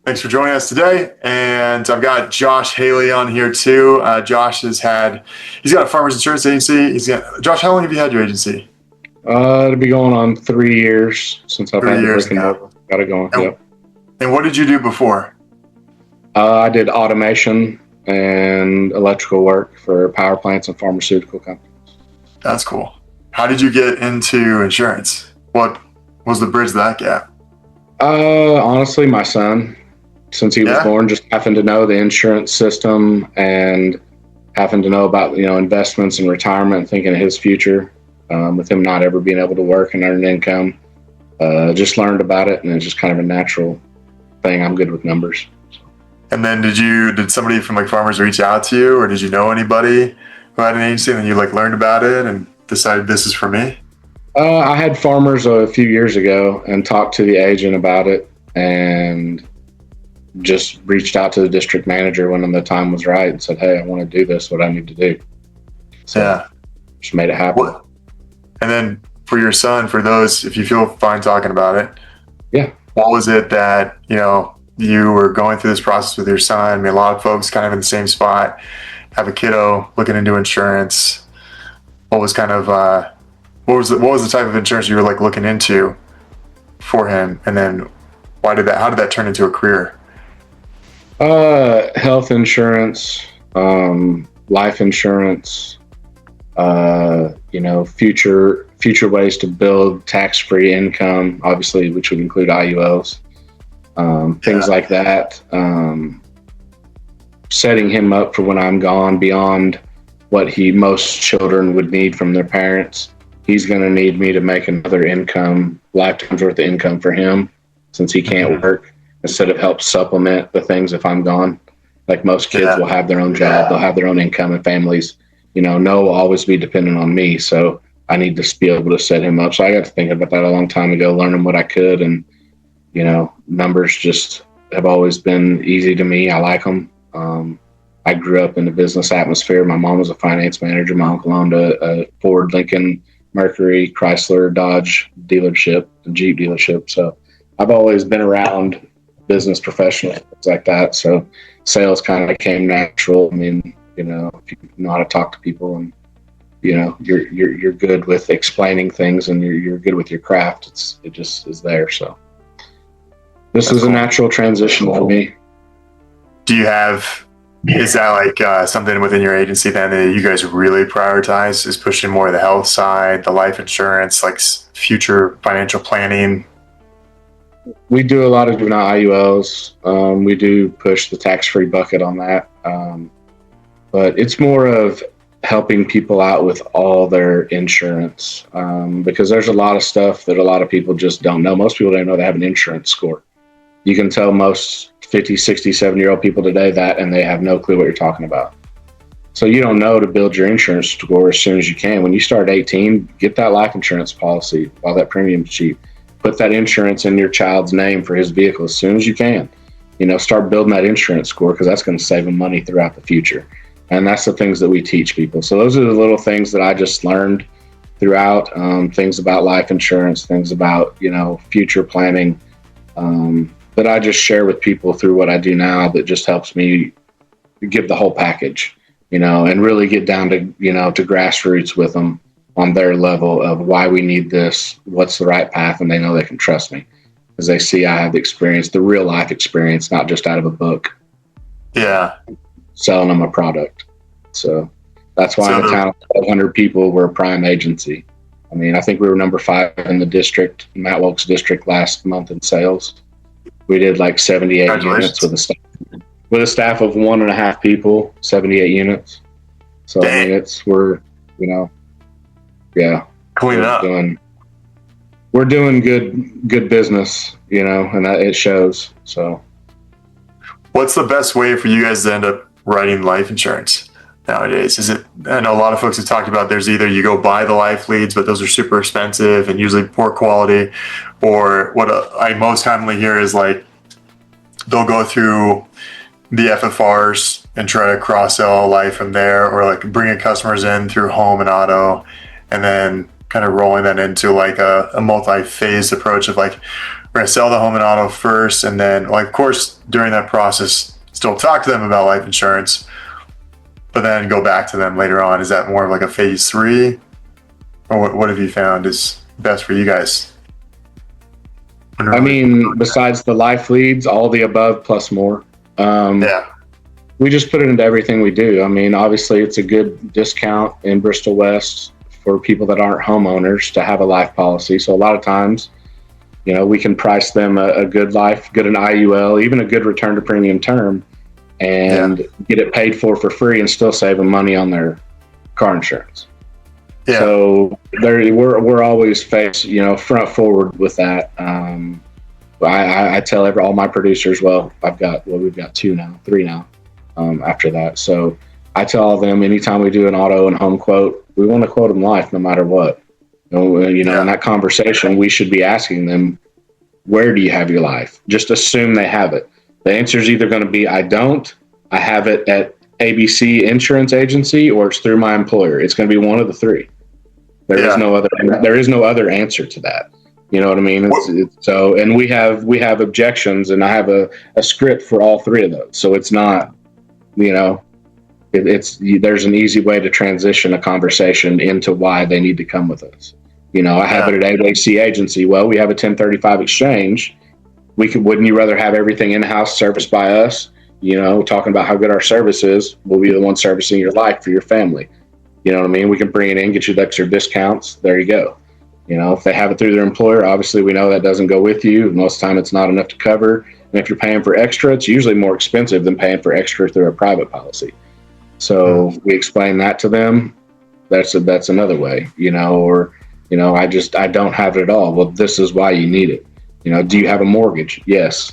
Thanks for joining us today. And I've got Josh Haley on here too. Josh he's got a farmer's insurance agency. Josh, how long have you had your agency? It'll be going on 3 years since I've had the brick and mortar. Got it going. Yep. And what did you do before? I did automation and electrical work for power plants and pharmaceutical companies. That's cool. How did you get into insurance? What was the bridge to that gap? Honestly, my son, since he was born, just happened to know the insurance system and happened to know about, investments and retirement, thinking of his future, with him not ever being able to work and earn an income. Just learned about it, and it's just kind of a natural thing. I'm good with numbers. And then did somebody from like Farmers reach out to you, or did you know anybody who had an agency and then you learned about it and decided this is for me? I had Farmers a few years ago and talked to the agent about it and just reached out to the district manager when the time was right and said, hey, I want to do this, what I need to do. So just made it happen. And then for your son, for those, if you feel fine talking about it, what was it that, you were going through this process with your son? I mean, a lot of folks kind of in the same spot, have a kiddo looking into insurance. What was kind of, what was the type of insurance you were looking into for him? And then how did that turn into a career? Health insurance, life insurance, future ways to build tax-free income, obviously, which would include IULs, things like that. Setting him up for when I'm gone beyond what most children would need from their parents. He's going to need me to make another lifetime's worth of income for him, since he can't work, instead of help supplement the things if I'm gone. Like most kids will have their own job, they'll have their own income and families. No will always be dependent on me. So I need to be able to set him up. So I got to think about that a long time ago, learning what I could. And, numbers just have always been easy to me. I like them. I grew up in the business atmosphere. My mom was a finance manager. My uncle owned a Ford, Lincoln, Mercury, Chrysler, Dodge dealership, a Jeep dealership. So I've always been around business professionals, things like that. So sales kind of came natural. I mean, if you know how to talk to people and, you're good with explaining things and you're good with your craft, it just is there. So this is a natural transition for me. Is that something within your agency then that you guys really prioritize, is pushing more of the health side, the life insurance, future financial planning? We do a lot of IULs. We do push the tax-free bucket on that. But it's more of helping people out with all their insurance, because there's a lot of stuff that a lot of people just don't know. Most people don't know they have an insurance score. You can tell most 50, 60, 70-year-old people today that, and they have no clue what you're talking about. So you don't know to build your insurance score as soon as you can. When you start 18, get that life insurance policy while that premium's cheap. Put that insurance in your child's name for his vehicle as soon as you can. Start building that insurance score, because that's going to save them money throughout the future. And that's the things that we teach people. So those are the little things that I just learned throughout, things about life insurance, things about, future planning, that I just share with people through what I do now, that just helps me give the whole package, and really get down to, to grassroots with them on their level of why we need this, what's the right path, and they know they can trust me because they see I have the experience, the real life experience, not just out of a book. Yeah. Selling them a product. So that's why in a town of 1,200 people, we're a prime agency. I mean, I think we were number 5 in the district, Matt Wilkes district, last month in sales. We did 78 units with a staff of 1.5 people, 78 units. So Dang. I mean, Clean it up. We're doing good business, and that it shows. So what's the best way for you guys to end up writing life insurance nowadays? I know a lot of folks have talked about, there's either you go buy the life leads, but those are super expensive and usually poor quality, or what I most commonly hear is they'll go through the FFRs and try to cross sell life from there, or bringing customers in through home and auto, and then kind of rolling that into like a multi-phased approach of like, we're going to sell the home and auto first, and then like, of course, during that process, still talk to them about life insurance, but then go back to them later on. Is that more of like a phase 3, or what have you found is best for you guys? I mean, besides the life leads, all the above plus more. Yeah. We just put it into everything we do. I mean, obviously, it's a good discount in Bristol West for people that aren't homeowners to have a life policy. So a lot of times, you know, we can price them a good life, good an IUL, even a good return to premium term, and get it paid for free and still save them money on their car insurance. Yeah. So we're always front forward with that. I tell all my producers, we've got 3 now. After that, so I tell them anytime we do an auto and home quote, we want to quote them life no matter what. In that conversation, we should be asking them, where do you have your life? Just assume they have it. The answer is either going to be, I don't, I have it at ABC Insurance Agency, or it's through my employer. It's going to be one of the 3. There is no other answer to that. You know what I mean? So, and we have objections, and I have a script for all 3 of those. So it's not, there's an easy way to transition a conversation into why they need to come with us. I have it at ABC Agency. Well, we have a 1035 exchange. Wouldn't you rather have everything in-house serviced by us? Talking about how good our service is, we'll be the one servicing your life for your family. You know what I mean? We can bring it in, get you the extra discounts. There you go. If they have it through their employer, obviously we know that doesn't go with you. Most of the time it's not enough to cover. And if you're paying for extra, it's usually more expensive than paying for extra through a private policy. So we explain that to them. That's another way, I don't have it at all. Well, this is why you need it. Do you have a mortgage? Yes.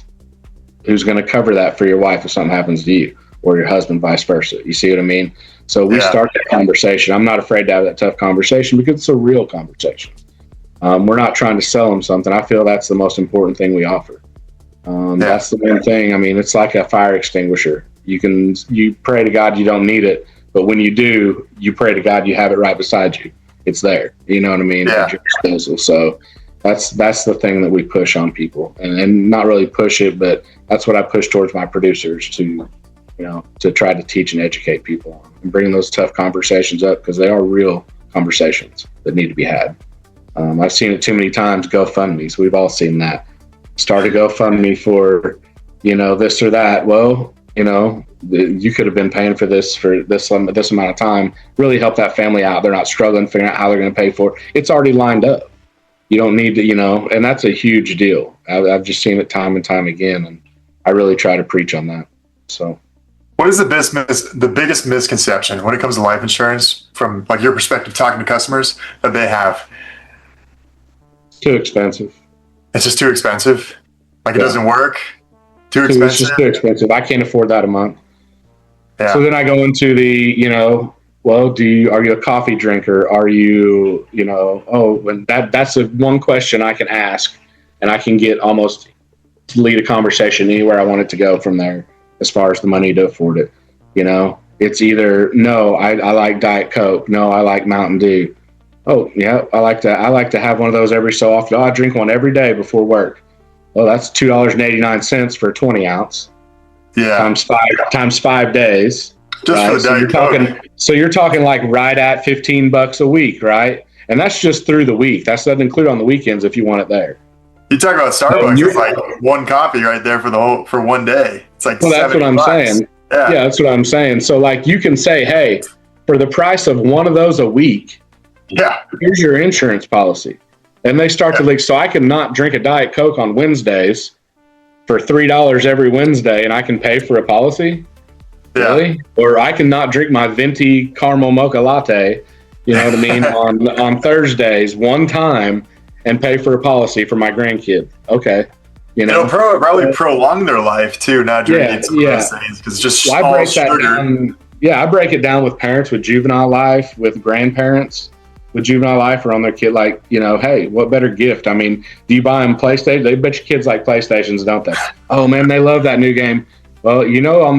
Who's going to cover that for your wife if something happens to you, or your husband, vice versa? You see what I mean? So we start that conversation. I'm not afraid to have that tough conversation because it's a real conversation. We're not trying to sell them something. I feel that's the most important thing we offer. That's the main thing. I mean, it's like a fire extinguisher. You pray to God you don't need it, but when you do, you pray to God you have it right beside you. It's there. You know what I mean? At your disposal. So that's the thing that we push on people, and not really push it, but that's what I push towards my producers to try to teach and educate people on, and bring those tough conversations up, because they are real conversations that need to be had. I've seen it too many times. GoFundMe's. We've all seen that. Start a GoFundMe for, this or that. Well, you could have been paying for this amount of time. Really help that family out. They're not struggling, figuring out how they're going to pay for it. It's already lined up. You don't need to, and that's a huge deal. I've just seen it time and time again, and I really try to preach on that. So, what is the biggest misconception when it comes to life insurance from like your perspective, talking to customers, that they have? Too expensive. It's just too expensive. Like it doesn't work. Too expensive. It's just too expensive. I can't afford that a month. Yeah. So then I go into the, well, are you a coffee drinker? Are you, and that's the one question I can ask, and I can get almost lead a conversation anywhere I want it to go from there, as far as the money to afford it. It's either, no, I like Diet Coke. No, I like Mountain Dew. Oh yeah, I like to have one of those every so often. I drink one every day before work. Well, that's $2.89 for a 20 ounce. Yeah. Times 5 days. Just for the Diet Coke. So you're talking like right at $15 a week, right? And that's just through the week. That doesn't include on the weekends if you want it there. You talk about Starbucks. It's like one coffee right there for one day. It's like that's what I'm saying. Yeah, that's what I'm saying. So like you can say, hey, for the price of one of those a week, here's your insurance policy. And they start to leak. So I can not drink a Diet Coke on Wednesdays for $3 every Wednesday, and I can pay for a policy? Yeah. Really? Or I can not drink my venti caramel mocha latte, you know what I mean, on Thursdays one time, and pay for a policy for my grandkid. Okay. It'll probably prolong their life too, not drinking some of those things, because it's just all sugar. I break it down with parents with juvenile life, with grandparents with juvenile life around their kid, like, hey, what better gift? I mean, do you buy them PlayStation? They bet your kids like PlayStations, don't they? Oh man, they love that new game. Well,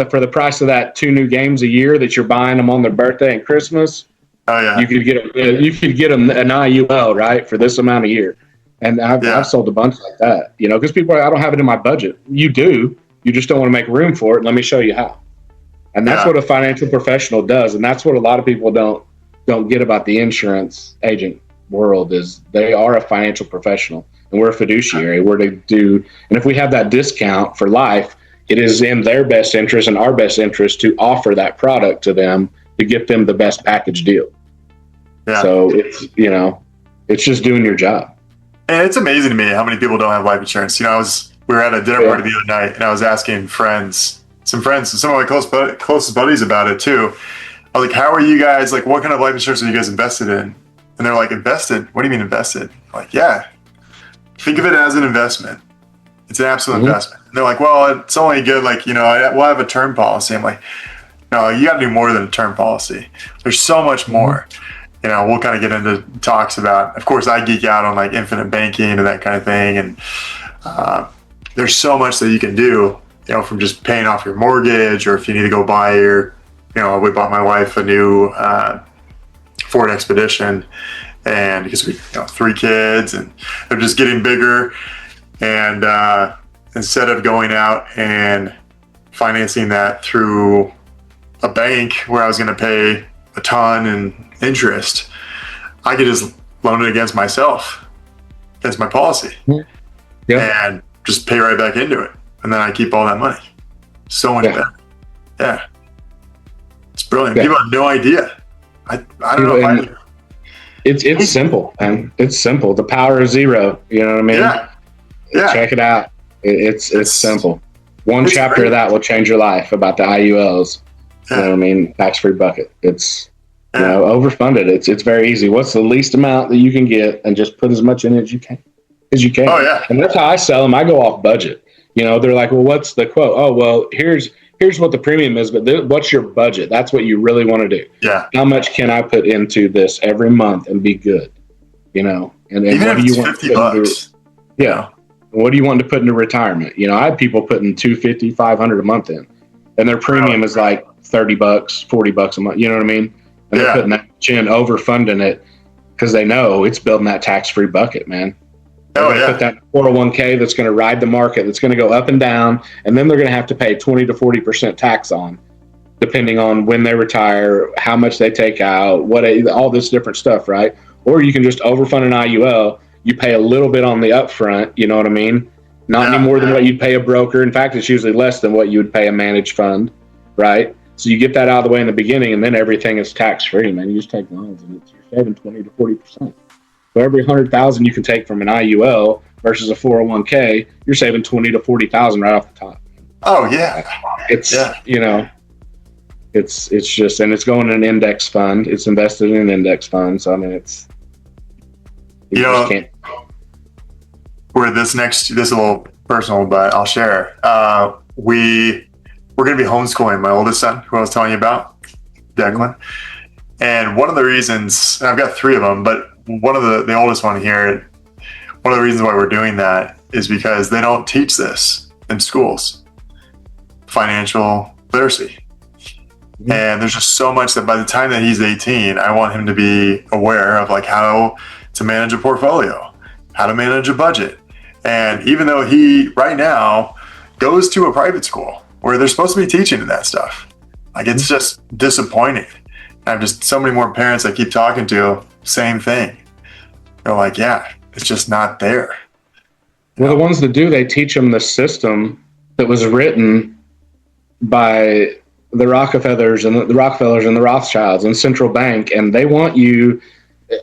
for the price of that 2 new games a year that you're buying them on their birthday and Christmas, Oh yeah. You could get an IUL, right, for this amount a year. And I've sold a bunch like that, because people are like, I don't have it in my budget. You do. You just don't want to make room for it. Let me show you how. And that's what a financial professional does. And that's what a lot of people don't get about the insurance agent world is they are a financial professional and we're a fiduciary. We're to do, and if we have that discount for life, it is in their best interest and our best interest to offer that product to them to get them the best package deal. Yeah. So it's just doing your job. And it's amazing to me how many people don't have life insurance. We were at a dinner party the other night, and I was asking some of my closest buddies about it too. I was like, "How are you guys? Like, what kind of life insurance are you guys invested in?" And they're like, "Invested? What do you mean invested?" I'm like, yeah, think of it as an investment. It's an absolute investment. And they're like, "Well, it's only good. Like, we'll have a term policy." I'm like, "No, you got to do more than a term policy. There's so much more." We'll kind of get into talks about, of course, I geek out on like infinite banking and that kind of thing. And there's so much that you can do, from just paying off your mortgage, or if you need to go buy we bought my wife a new Ford Expedition, and because we, 3 kids and they're just getting bigger. And instead of going out and financing that through a bank where I was going to pay a ton in interest, I could just loan it against myself as my policy, and just pay right back into it, and then I keep all that money. So much better. Yeah, it's brilliant. People have no idea. I don't know if I do. It's simple, man. It's simple. The power of zero. You know what I mean? Yeah. Check it out. It's simple. One chapter great. Of that will change your life about the IULs. You know what I mean? Tax-free bucket. It's overfunded. It's very easy. What's the least amount that you can get, and just put as much in as you can. Oh yeah. And that's how I sell them. I go off budget. They're like, well, what's the quote? Oh, well, here's what the premium is, but what's your budget? That's what you really want to do. Yeah. How much can I put into this every month and be good? And even what do you want $50? Yeah. What do you want to put into retirement? I have people putting $250, $500 a month in, and their premium is like $30, $40 a month. You know what I mean? And they're putting that in, overfunding it because they know it's building that tax-free bucket, man. Put that 401k that's going to ride the market, that's going to go up and down, and then they're going to have to pay 20 to 40% tax on, depending on when they retire, how much they take out, all this different stuff, right? Or you can just overfund an IUL. You pay a little bit on the upfront, you know what I mean? Not any more than what you'd pay a broker. In fact, it's usually less than what you would pay a managed fund, right? So you get that out of the way in the beginning, and then everything is tax-free, man. You just take loans, and you're saving 20 to 40%. So every 100,000 you can take from an IUL versus a 401k, you're saving 20 to 40,000 right off the top. Oh yeah, it's it's just, and it's going in an index fund. It's invested in an index fund. So I mean, it's where this is a little personal, but I'll share. We're going to be homeschooling my oldest son, who I was telling you about, Declan. And one of the reasons, and I've got 3 of them, but one of the oldest one here, one of the reasons why we're doing that is because they don't teach this in schools, financial literacy. And there's just so much that by the time that he's 18, I want him to be aware of like how to manage a portfolio, how to manage a budget. And even though he right now goes to a private school where they're supposed to be teaching that stuff, like it's just disappointing. I have just so many more parents I keep talking to, same thing. They're like, yeah, it's just not there. Well, the ones that do, they teach them the system that was written by the Rockefellers and the Rothschilds and Central Bank, and they want you.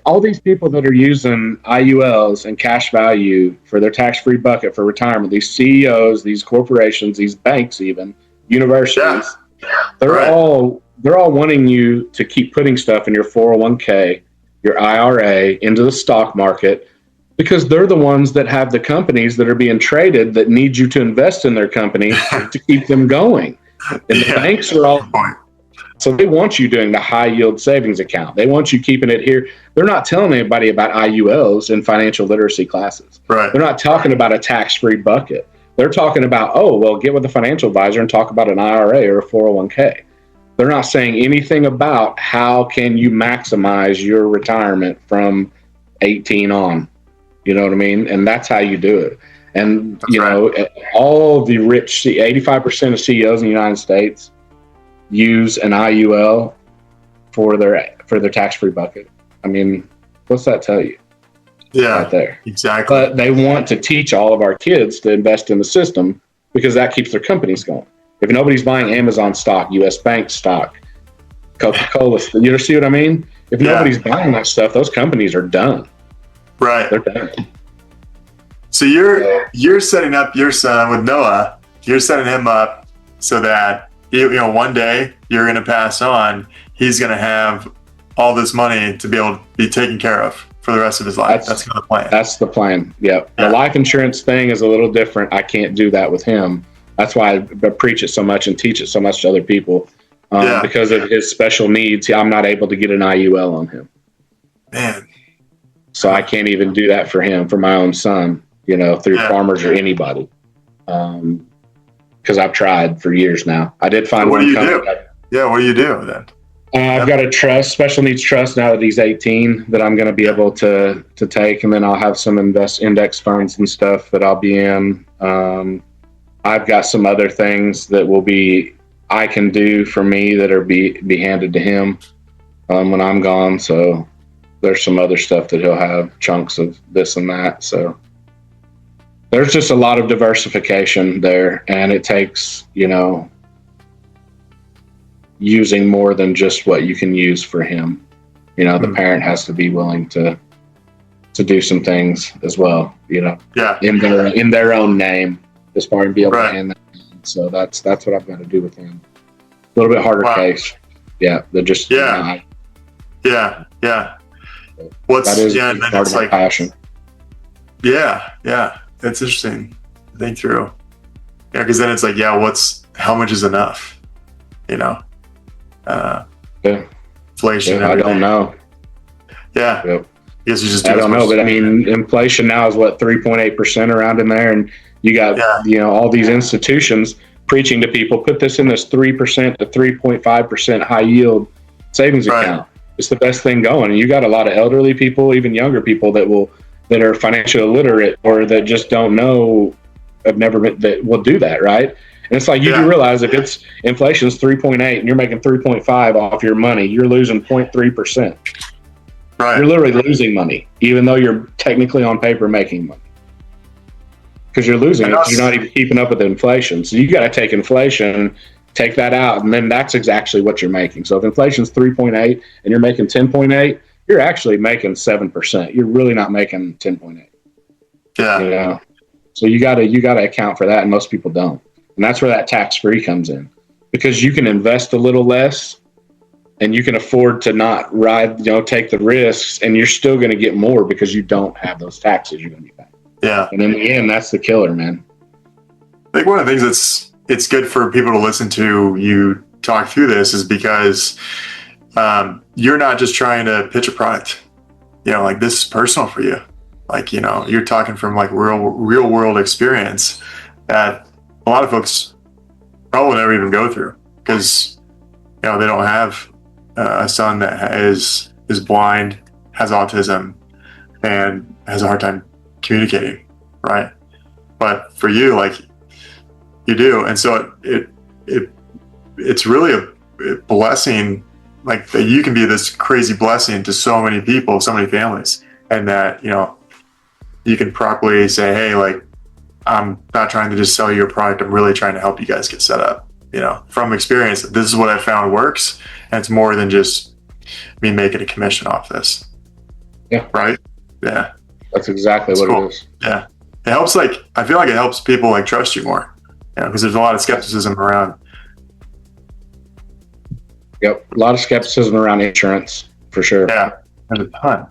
All these people that are using IULs and cash value for their tax-free bucket for retirement, these CEOs, these corporations, these banks, even universities, they're all wanting you to keep putting stuff in your 401k, your IRA, into the stock market, because they're the ones that have the companies that are being traded that need you to invest in their company to keep them going. And the banks are all, so they want you doing the high yield savings account. They want you keeping it here. They're not telling anybody about IULs in financial literacy classes. Right. They're not talking about a tax-free bucket. They're talking about, get with a financial advisor and talk about an IRA or a 401k. They're not saying anything about how can you maximize your retirement from 18 on. You know what I mean? And that's how you do it. And, That's right. know, all the rich, 85% of CEOs in the United States use an IUL for their tax-free bucket. I mean, what's that tell you? Yeah, right there. Exactly. But they want to teach all of our kids to invest in the system because that keeps their companies going. If nobody's buying Amazon stock, US Bank stock, Coca-Cola, you see what I mean? If nobody's buying that stuff, those companies are done. Right. They're done. So you're setting up your son with Noah. You're setting him up so that one day you're going to pass on. He's going to have all this money to be able to be taken care of for the rest of his life. That's the plan. That's the plan. Yep. Yeah. The life insurance thing is a little different. I can't do that with him. That's why I preach it so much and teach it so much to other people. Because of his special needs, I'm not able to get an IUL on him. Man. So I can't even do that for him, for my own son, through Farmers or anybody. Because I've tried for years now. I did find what do you do? Yeah, what do you do then? I've got a special needs trust now that he's 18 that I'm going to be able to take, and then I'll have some index funds and stuff that I'll be in. I've got some other things that I can do for me that are be handed to him when I'm gone. So there's some other stuff that he'll have, chunks of this and that. So there's just a lot of diversification there, and it takes, using more than just what you can use for him. The parent has to be willing to do some things as well, in their own name, as far as be able to hand that. So that's what I've got to do with him. A little bit harder case. Yeah. They're just, Yeah. That is part of my passion. Yeah. That's interesting to think through. Yeah. Cause then it's like, how much is enough? Inflation. I don't know. Yeah. Yep. I guess you just I don't know, but I mean, inflation now is 3.8% around in there. And you got, all these institutions preaching to people, put this in this 3% to 3.5% high yield savings account. It's the best thing going. And you got a lot of elderly people, even younger people that are financially illiterate or that just don't know, that will do that. Right. And it's like, you do realize if it's inflation's 3.8 and you're making 3.5 off your money, you're losing 0.3%. Right. You're literally losing money, even though you're technically on paper making money. Because you're losing it, you're not even keeping up with inflation. So you got to take inflation, take that out, and then that's exactly what you're making. So if inflation's 3.8 and you're making 10.8, you're actually making 7%. You're really not making 10.8. Yeah. So you got to account for that, and most people don't. And that's where that tax-free comes in, because you can invest a little less and you can afford to not take the risks, and you're still going to get more because you don't have those taxes you're going to be paying. Yeah. And in the end, that's the killer, man. I think one of the things it's good for people to listen to you talk through this is because you're not just trying to pitch a product. This is personal for you. You're talking from real world experience that a lot of folks probably never even go through because they don't have a son that is blind, has autism, and has a hard time communicating, right? But for you, you do, and so it's really a blessing, that you can be this crazy blessing to so many people, so many families, and that you can properly say, hey, I'm not trying to just sell you a product. I'm really trying to help you guys get set up. From experience, this is what I found works, and it's more than just me making a commission off this. Yeah. Right. Yeah. That's exactly what cool. it is. Yeah. It helps. I feel like it helps people trust you more. Because there's a lot of skepticism around. Yep. A lot of skepticism around insurance for sure. Yeah. And a ton.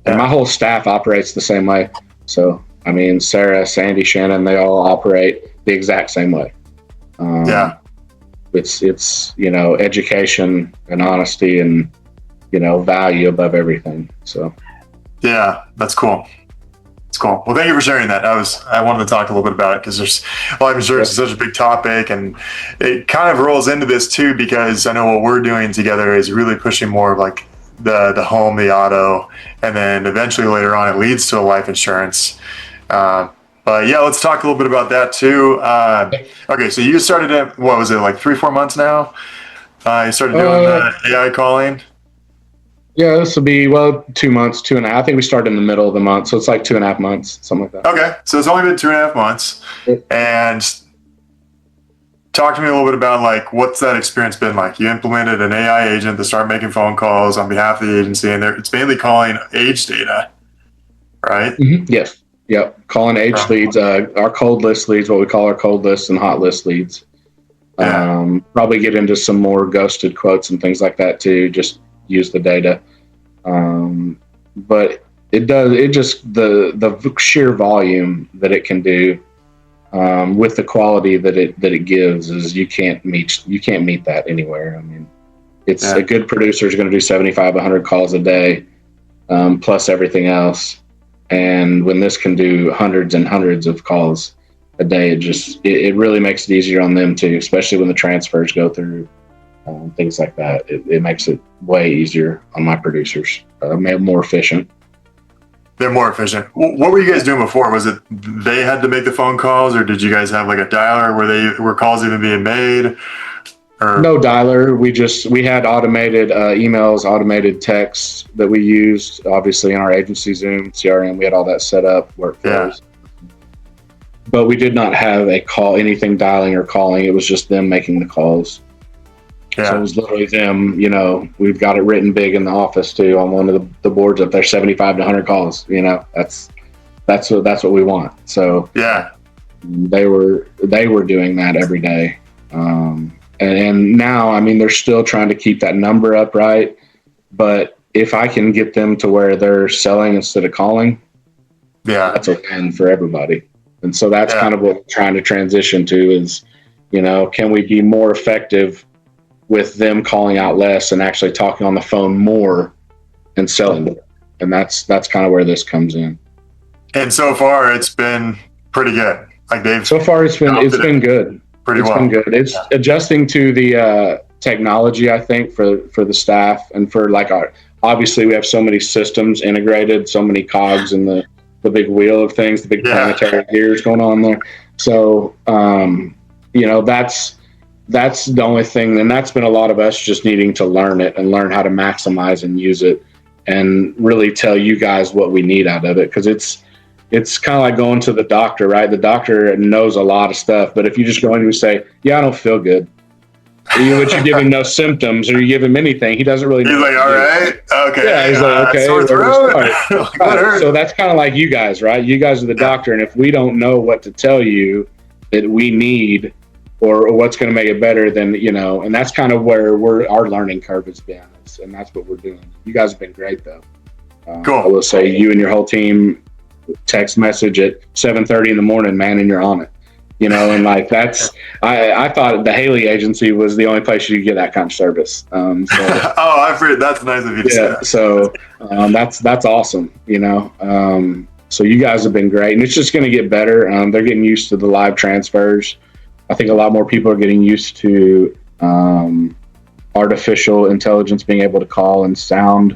And my whole staff operates the same way. So, I mean, Sarah, Sandy, Shannon, they all operate the exact same way. It's education and honesty and, value above everything. So. Yeah, that's cool. It's cool. Well, thank you for sharing that. I wanted to talk a little bit about it because life insurance is such a big topic, and it kind of rolls into this too, because I know what we're doing together is really pushing more of like the home, the auto, and then eventually later on it leads to a life insurance. But yeah, let's talk a little bit about that too. Okay, so you started at, what was it, like 3-4 months now? You started doing AI calling. Yeah, this will be, well, 2 months, 2.5. I think we started in the middle of the month, so it's like 2.5 months, something like that. Okay, so it's only been 2.5 months. And talk to me a little bit about like what's that experience been like? You implemented an AI agent to start making phone calls on behalf of the agency, and it's mainly calling age data, right? Mm-hmm. Yes. Yep. Calling age leads, our cold list leads, what we call our cold lists and hot list leads. Yeah. Probably get into some more ghosted quotes and things like that too. Just use the data. But the sheer volume that it can do, with the quality that it gives, is you can't meet that anywhere. I mean, it's a good producer is going to do 75, 100 calls a day, plus everything else. And when this can do hundreds and hundreds of calls a day, it really makes it easier on them too, especially when the transfers go through, things like that. It makes it way easier on my producers, more efficient. They're more efficient. What were you guys doing before? Was it they had to make the phone calls, or did you guys have like a dialer were calls even being made? Or? No dialer. We had automated emails, automated texts that we used, obviously in our agency Zoom CRM. We had all that set up, workflows. Yeah. But we did not have anything dialing or calling. It was just them making the calls. Yeah. So it was literally them, we've got it written big in the office too, on one of the boards up there, 75 to 100 calls, that's what we want. So yeah, they were doing that every day. And now, I mean, they're still trying to keep that number up, right? But if I can get them to where they're selling instead of calling, that's a win for everybody. And so that's kind of what we're trying to transition to is, can we be more effective with them calling out less and actually talking on the phone more and selling more? And that's kind of where this comes in. And so far it's been pretty good. Like it's been good. It's been good. It's adjusting to the technology, I think, for the staff and for obviously we have so many systems integrated, so many cogs in the big wheel of things, the big planetary gears going on there. So, that's the only thing. And that's been a lot of us just needing to learn it and learn how to maximize and use it and really tell you guys what we need out of it. Cause it's kind of like going to the doctor, right? The doctor knows a lot of stuff, but if you just go in and say, yeah, I don't feel good, but you give him no symptoms or you give him anything, he doesn't really know. He's like, all right, okay. Yeah, he's like, okay. Sore throat. So that's kind of like you guys, right? You guys are the doctor. And if we don't know what to tell you that we need or what's going to make it better, then, and that's kind of where our learning curve has been. And that's what we're doing. You guys have been great though. Cool. I will say you and your whole team text message at 7:30 in the morning, man, and you're on it, and like I thought the Haley agency was the only place you could get that kind of service. I've heard that's nice of you to say that. So that's awesome, so you guys have been great, and it's just going to get better. They're getting used to the live transfers. I think a lot more people are getting used to artificial intelligence being able to call and sound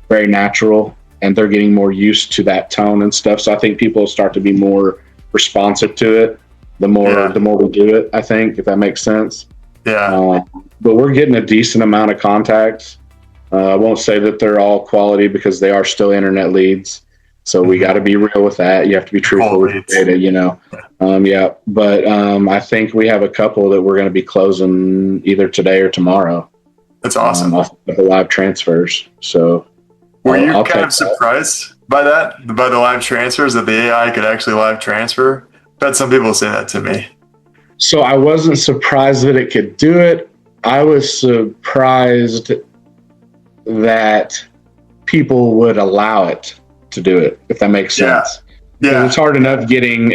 very natural. And they're getting more used to that tone and stuff. So I think people will start to be more responsive to it the more we do it, I think, if that makes sense. Yeah. But we're getting a decent amount of contacts. I won't say that they're all quality because they are still internet leads. So we got to be real with that. You have to be truthful with the data, But I think we have a couple that we're going to be closing either today or tomorrow. That's awesome. Off of the live transfers. So. Were you kind of surprised by that? By the live transfers, that the AI could actually live transfer? I've had some people say that to me. So I wasn't surprised that it could do it. I was surprised that people would allow it to do it, if that makes sense. Yeah. It's hard enough getting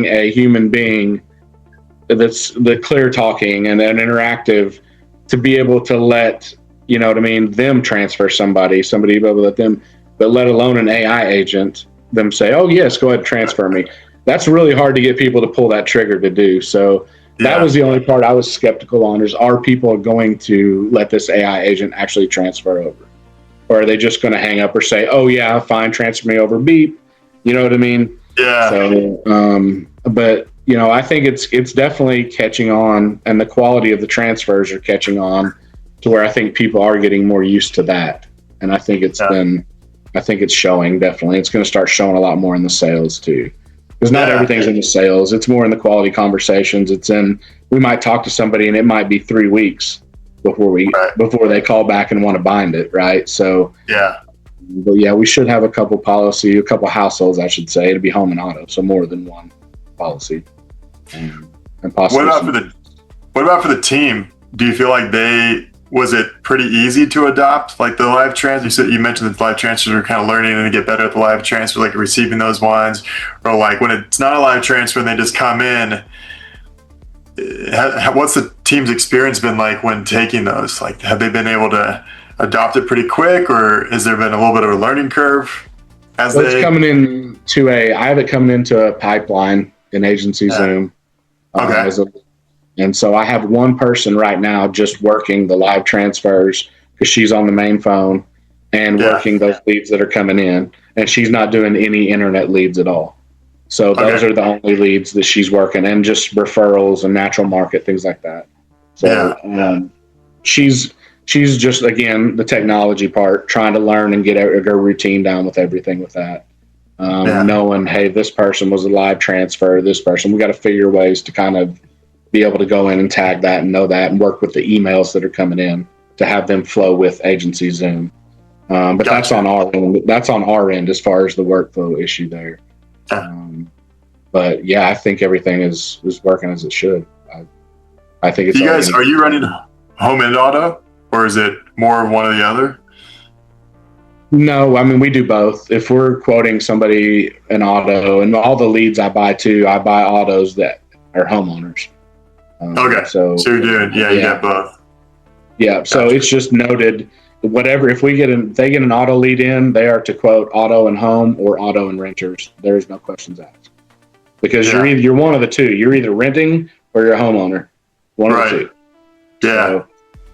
a human being that's the clear talking and then interactive to be able to let them transfer somebody be able to let them, but let alone an AI agent them say, oh yes, go ahead and transfer me. That's really hard to get people to pull that trigger to do. So that was the only part I was skeptical on, is are people going to let this AI agent actually transfer over? Or are they just going to hang up or say, oh yeah, fine, transfer me over, beep. You know what I mean? Yeah. So, but you know, I think it's definitely catching on, and the quality of the transfers are catching on to where I think people are getting more used to that. And I think it's showing, definitely. It's going to start showing a lot more in the sales too. Because not everything's in the sales. It's more in the quality conversations. We might talk to somebody and it might be 3 weeks before they call back and want to bind it. Right. So, but yeah, we should have a couple households, I should say, to be home and auto. So more than one policy. And possibly what about for the team? Do you feel like was it pretty easy to adopt, like the live transfer? You mentioned that live transfers are kind of learning and to get better at the live transfer, like receiving those ones, or like when it's not a live transfer and they just come in. What's the team's experience been like when taking those? Like, have they been able to adopt it pretty quick, or has there been a little bit of a learning curve? I have it coming into a pipeline in agency Zoom. Okay. And so I have one person right now just working the live transfers because she's on the main phone and working those leads that are coming in. And she's not doing any internet leads at all. So those are the only leads that she's working, and just referrals and natural market, things like that. So she's just, again, the technology part, trying to learn and get her routine down with everything with that. Knowing, hey, this person was a live transfer, this person, we got to figure ways to kind of be able to go in and tag that and know that and work with the emails that are coming in to have them flow with agency Zoom. But that's on our end. That's on our end as far as the workflow issue there. But yeah, I think everything is working as it should. I think it's. Are you running home and auto, or is it more of one or the other? No, I mean, we do both. If we're quoting somebody an auto, and all the leads I buy autos that are homeowners. Okay. So you're doing, you got both. Yeah. So it's just noted, whatever, if they get an auto lead in, they are to quote auto and home or auto and renters. There is no questions asked, because you're one of the two. You're either renting or you're a homeowner. One of the two. Yeah.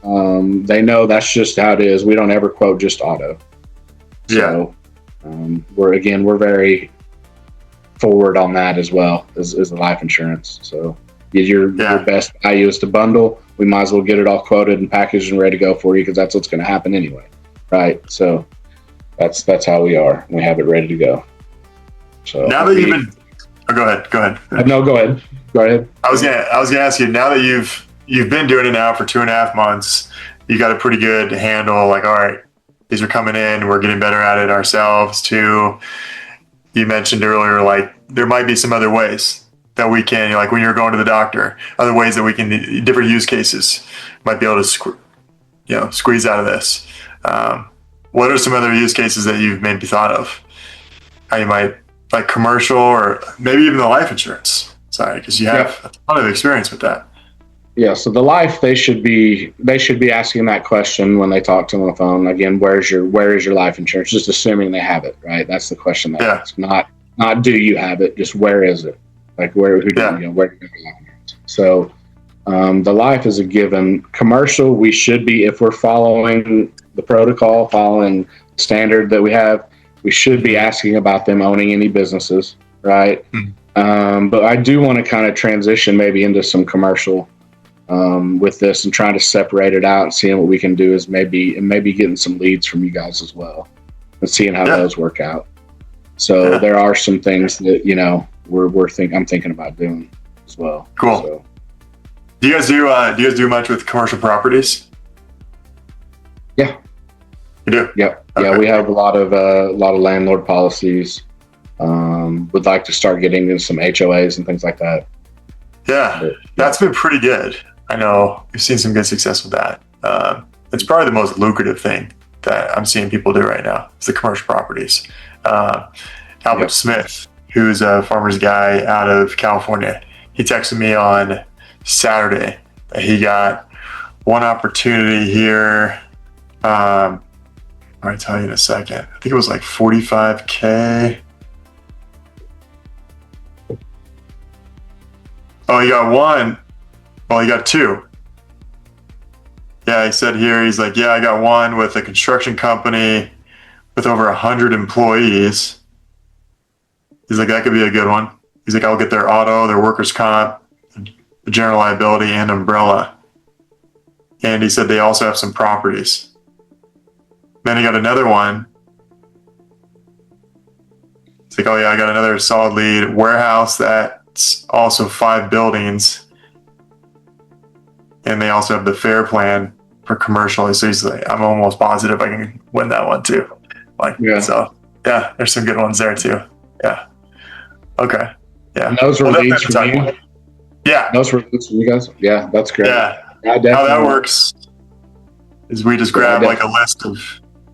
So, they know that's just how it is. We don't ever quote just auto. So, we're very forward on that as well as the life insurance. So your best value is to bundle. We might as well get it all quoted and packaged and ready to go for you, because that's what's going to happen anyway. Right. So that's how we are. We have it ready to go. So now that go ahead. No, go ahead. I was gonna ask you, now that you've been doing it now for 2.5 months, you got a pretty good handle, like, all right, these are coming in, we're getting better at it ourselves too. You mentioned earlier, like, there might be some other ways that we can, like when you're going to the doctor, other ways that we can, different use cases, might be able to squeeze out of this. What are some other use cases that you've maybe thought of? How you might, like commercial, or maybe even the life insurance side, because you have a ton of experience with that. Yeah, so the life, they should be asking that question when they talk to them on the phone. Again, where is your life insurance? Just assuming they have it, right? That's the question they ask. Not do you have it, just where is it? Like where do you go? Where do you go? So the life is a given. Commercial, we should be, if we're following the protocol, following standard that we have, we should be asking about them owning any businesses, right? But I do want to kind of transition maybe into some commercial with this, and trying to separate it out and seeing what we can do is maybe getting some leads from you guys as well and seeing how those work out. So there are some things that, I'm thinking about doing as well. Cool. So, do you guys do much with commercial properties? Yeah. You do? Yep. Okay. Yeah, we have a lot of landlord policies. Would like to start getting into some HOAs and things like that. Yeah, that's been pretty good. I know we've seen some good success with that. It's probably the most lucrative thing that I'm seeing people do right now is the commercial properties. Albert Smith, who's a farmer's guy out of California, he texted me on Saturday that he got one opportunity here. I'll tell you in a second. I think it was like $45K. Oh, you got one. Well, you got two. Yeah, he said here, he's like, yeah, I got one with a construction company with over 100 employees. He's like, that could be a good one. He's like, I'll get their auto, their workers' comp, general liability, and umbrella. And he said they also have some properties. Then he got another one. It's like, oh yeah, I got another solid lead warehouse that's also 5 buildings. And they also have the fair plan for commercial. So he's like, I'm almost positive I can win that one too. Like, yeah. So yeah, there's some good ones there too. Yeah. Okay. Yeah. And those were leads from you? Yeah. Those were leads from you guys? Yeah, that's great. Yeah. How that works is we just grab like a list of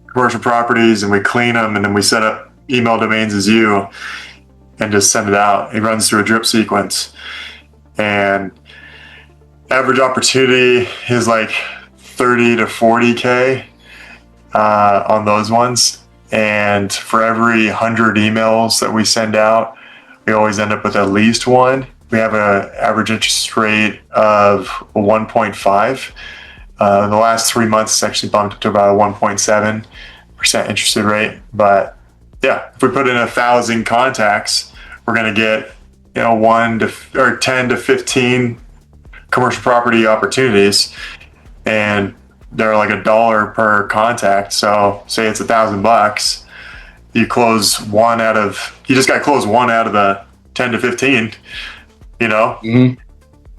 commercial properties and we clean them, and then we set up email domains as you and just send it out. It runs through a drip sequence, and average opportunity is like 30 to 40K on those ones. And for every 100 emails that we send out, we always end up with at least one. We have an average interest rate of 1.5. The last 3 months, it's actually bumped up to about a 1.7% interest rate. But yeah, if we put in 1,000 contacts, we're going to get 10 to 15 commercial property opportunities, and they're like $1 per contact. So say it's $1,000, you just got to close one out of the 10 to 15, Mm-hmm.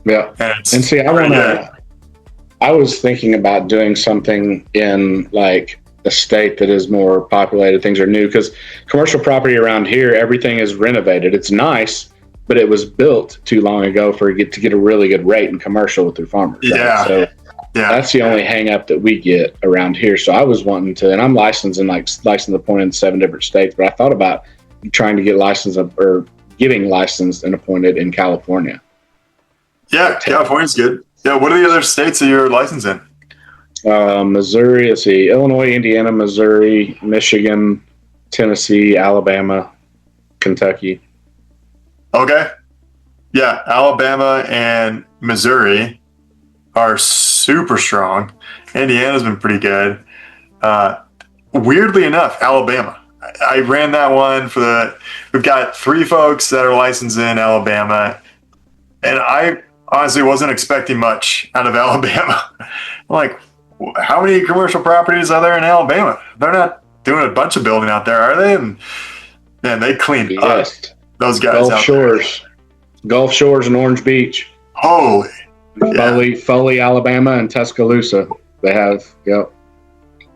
Yeah. And see, I was thinking about doing something in like a state that is more populated, things are new, because commercial property around here, everything is renovated. It's nice, but it was built too long ago to get a really good rate in commercial through farmers. Yeah. Right? So that's the only hang up that we get around here. So I was wanting to, and I'm licensed appointed in 7 different states, but I thought about trying to get licensed or getting licensed and appointed in California. Yeah, California's good. Yeah, what are the other states that you're licensed in? Missouri, let's see, Illinois, Indiana, Missouri, Michigan, Tennessee, Alabama, Kentucky. Okay. Yeah, Alabama and Missouri are super strong. Indiana's been pretty good. Weirdly enough, Alabama. I ran that one we've got 3 folks that are licensed in Alabama, and I honestly wasn't expecting much out of Alabama. I'm like, how many commercial properties are there in Alabama? They're not doing a bunch of building out there, are they? And man, they cleaned up those guys out there. Gulf Shores and Orange Beach. Holy. Foley, Alabama, and Tuscaloosa. They have,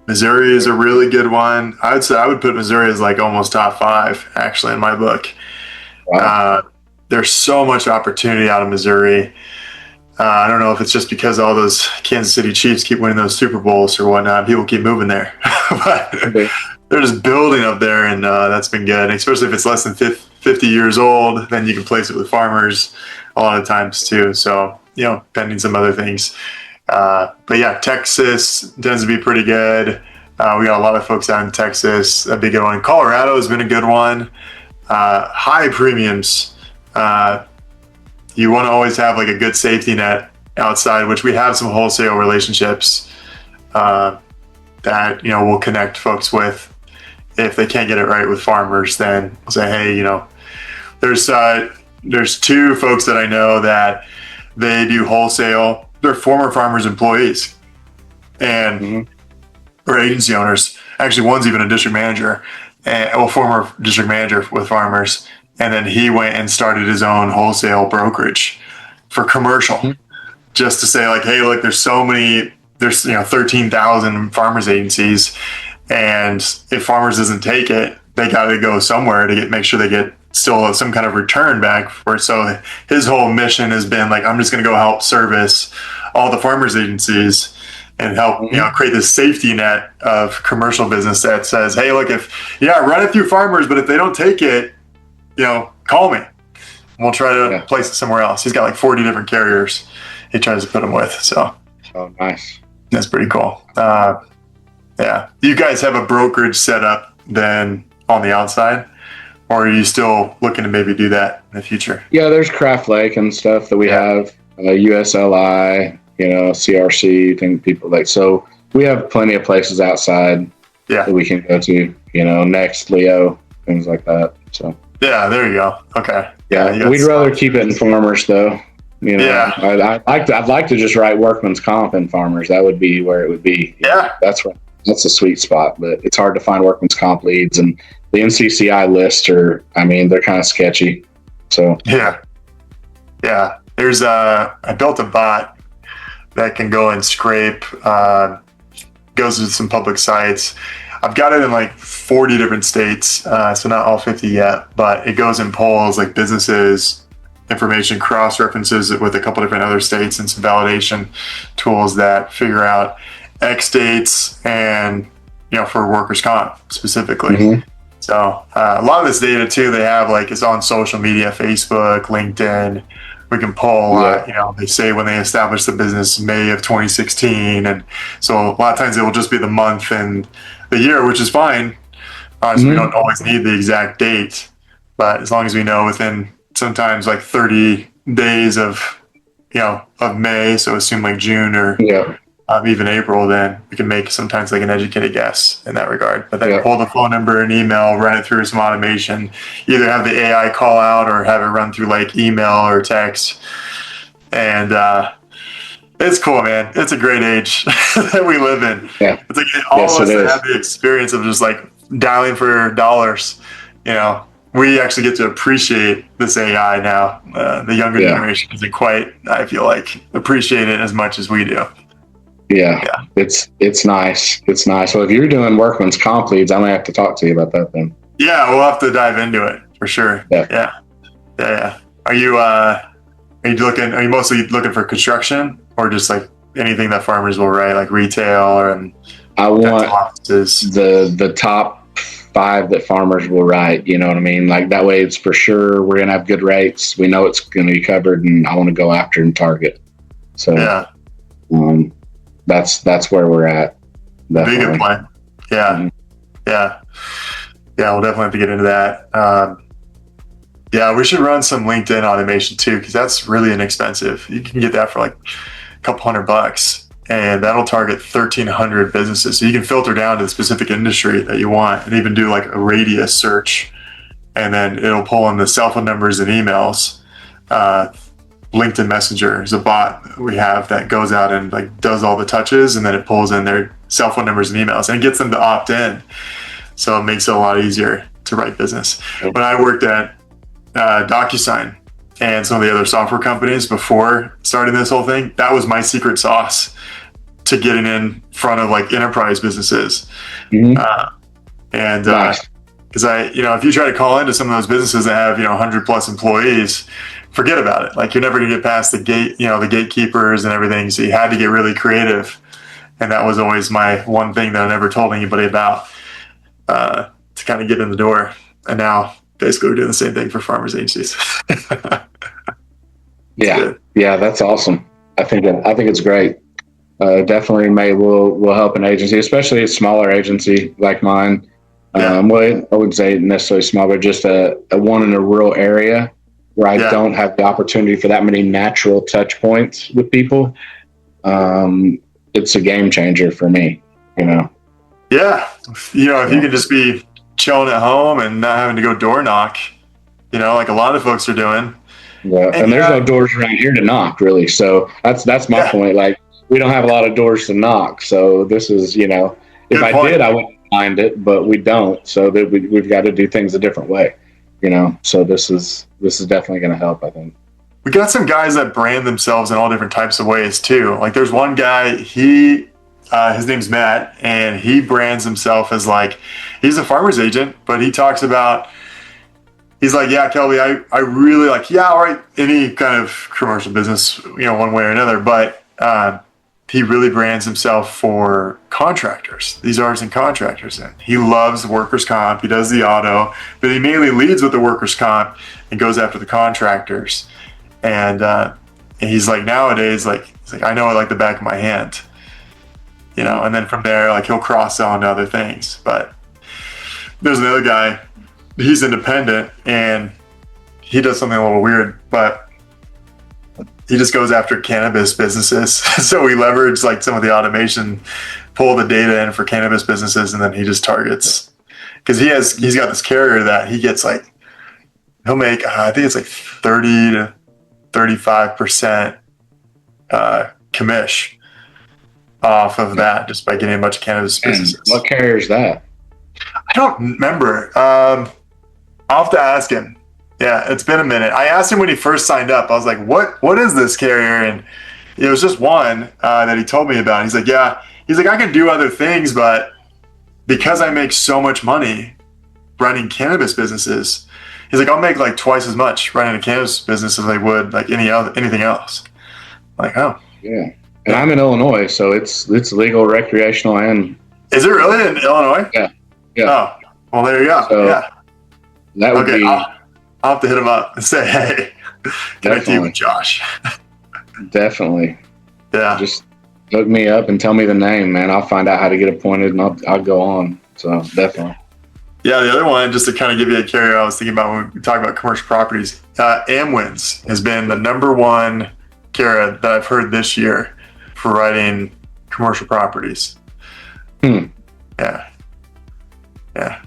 Missouri is a really good one. I would say I would put Missouri as like almost top 5, actually, in my book. Wow. There's so much opportunity out of Missouri. I don't know if it's just because all those Kansas City Chiefs keep winning those Super Bowls or whatnot. People keep moving there. But they're just building up there, and that's been good. And especially if it's less than 50 years old, then you can place it with farmers a lot of times too. So, pending some other things. But yeah, Texas tends to be pretty good. We got a lot of folks out in Texas. That'd be a good one. Colorado has been a good one. High premiums. You want to always have like a good safety net outside, which we have some wholesale relationships that we'll connect folks with. If they can't get it right with farmers, then we'll say, hey, there's 2 folks that I know that they do wholesale. They're former farmers' employees and or agency owners. Actually, one's even a district manager, former district manager with farmers. And then he went and started his own wholesale brokerage for commercial, just to say like, hey, look, there's 13,000 farmers agencies, and if farmers doesn't take it, they got to go somewhere to make sure they get still some kind of return back for it. So his whole mission has been like, I'm just going to go help service all the farmers agencies and help create this safety net of commercial business that says, hey, look, run it through farmers, but if they don't take it, call me. We'll try to place it somewhere else. He's got like 40 different carriers he tries to put them with. So, nice. That's pretty cool. Yeah. You guys have a brokerage set up then on the outside, or are you still looking to maybe do that in the future? Yeah, there's Craft Lake and stuff that we have, USLI, CRC, thing people like. So we have plenty of places outside that we can go to, Next, Leo, things like that. So yeah, there you go. Okay. Yeah, we'd rather keep it in farmers though. I'd like to just write workman's comp in farmers. That would be where it would be. That's a sweet spot, but it's hard to find workman's comp leads, and the NCCI lists they're kind of sketchy. So yeah. There's I built a bot that can go and scrape, goes to some public sites. I've got it in like 40 different states, so not all 50 yet, but it goes and pulls like businesses, information, cross-references it with a couple different other states and some validation tools that figure out X dates and, for workers' comp specifically. Mm-hmm. So a lot of this data too, they have like it's on social media, Facebook, LinkedIn. We can pull, they say when they established the business May of 2016. And so a lot of times it will just be the month and the year, which is fine. So we don't always need the exact date, but as long as we know within sometimes like 30 days of May, so assume like June or even April, then we can make sometimes like an educated guess in that regard. But then pull the phone number and email, run it through some automation, either have the AI call out or have it run through like email or text. And it's cool, man. It's a great age that we live in. Yeah. It's like all of us that have the experience of just like dialing for dollars, we actually get to appreciate this AI now. The younger generation doesn't quite, I feel like, appreciate it as much as we do. Yeah. It's nice. It's nice. Well, if you're doing workman's comp leads, I might have to talk to you about that then. Yeah, we'll have to dive into it for sure. Yeah. Are you mostly looking for construction or just like anything that farmers will write, like retail or I want offices? The top 5 that farmers will write, you know what I mean? Like that way it's for sure we're gonna have good rates. We know it's gonna be covered, and I want to go after and target. So that's where we're at. Definitely. Big plan. Yeah. Yeah, we'll definitely have to get into that. We should run some LinkedIn automation too, because that's really inexpensive. You can get that for like a couple $100, and that'll target 1,300 businesses. So you can filter down to the specific industry that you want, and even do like a radius search, and then it'll pull in the cell phone numbers and emails. LinkedIn Messenger is a bot that we have that goes out and like does all the touches, and then it pulls in their cell phone numbers and emails, and it gets them to opt in. So it makes it a lot easier to write business. When I worked at DocuSign and some of the other software companies before starting this whole thing, that was my secret sauce to getting in front of like enterprise businesses. Because if you try to call into some of those businesses that have 100+ employees, forget about it. Like you're never gonna get past the gate, the gatekeepers and everything. So you had to get really creative, and that was always my one thing that I never told anybody about, to kind of get in the door. And now basically we're doing the same thing for farmers agencies. Yeah, that's awesome. I think it's great. Definitely will help an agency, especially a smaller agency like mine. I wouldn't say necessarily small, but just a one in a rural area where I don't have the opportunity for that many natural touch points with people. It's a game changer for me, Yeah. If you can just be chilling at home and not having to go door knock, like a lot of folks are doing. Yeah. And there's no doors around here to knock really. So that's my point. Like we don't have a lot of doors to knock. So this is, if I did, I wouldn't mind it, but we don't. So that we've got to do things a different way, so this is definitely going to help, I think. We got some guys that brand themselves in all different types of ways too. Like there's one guy, his name's Matt, and he brands himself as like, he's a farmer's agent, but he talks about, he's like, yeah, Kelby, I really like, all right, any kind of commercial business, one way or another, but he really brands himself for contractors, these artisan contractors. And he loves workers' comp. He does the auto, but he mainly leads with the workers' comp and goes after the contractors. And he's like, nowadays, he's like, I know it like the back of my hand, and then from there, like he'll cross sell into other things. But there's another guy he's independent and he does something a little weird, but he just goes after cannabis businesses. So we leverage like some of the automation, pull the data in for cannabis businesses, and then he just targets, because he's got this carrier that he gets like, he'll make I think it's like 30 to 35% commish off of that, just by getting a bunch of cannabis businesses. What carrier is that? I don't remember. I'll have to ask him. Yeah, it's been a minute. I asked him when he first signed up. I was like, what is this carrier? And it was just one that he told me about. He's like, yeah. He's like, I can do other things, but because I make so much money running cannabis businesses, he's like, I'll make like twice as much running a cannabis business as I would like anything else. I'm like, oh. Yeah. And I'm in Illinois, so it's legal, recreational, and... Is it really in Illinois? Yeah. Yeah. Oh, well, there you go. So yeah. That would be... I'll have to hit him up and say, hey, connect you with Josh. Definitely. Yeah. Just look me up and tell me the name, man. I'll find out how to get appointed, and I'll go on. So definitely. Yeah, the other one, just to kind of give you a carrier I was thinking about when we talk about commercial properties, Amwins has been the #1 carrier that I've heard this year for writing commercial properties. Yeah. Yeah.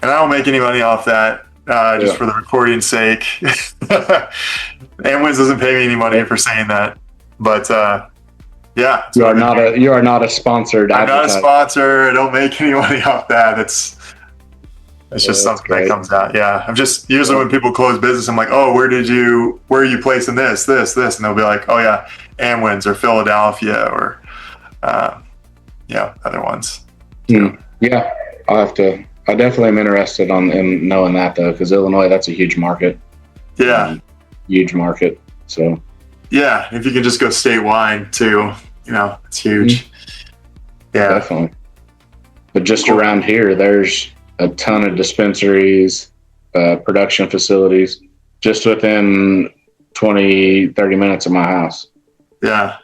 And I don't make any money off that, just for the recording's sake. Amwins doesn't pay me any money for saying that. But yeah. You are not a sponsored I'm not a sponsor. I don't make any money off that. It's just something that comes out. Yeah. I'm just usually when people close business, I'm like, oh, where are you placing this? And they'll be like, oh yeah, Amwins or Philadelphia or other ones. Yeah. I definitely am interested in knowing that though, because Illinois, that's a huge market. Yeah. Huge market. So yeah, if you can just go statewide too, it's huge. Yeah. Definitely. But just around here, there's a ton of dispensaries, production facilities, just within 20, 30 minutes of my house. Yeah.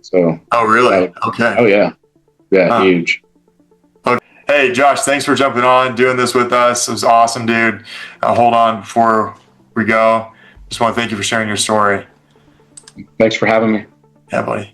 So. Oh, really? Okay. Oh, yeah. Yeah, huge. Okay. Hey, Josh, thanks for jumping on, doing this with us. It was awesome, dude. Hold on before we go. Just want to thank you for sharing your story. Thanks for having me. Yeah, buddy.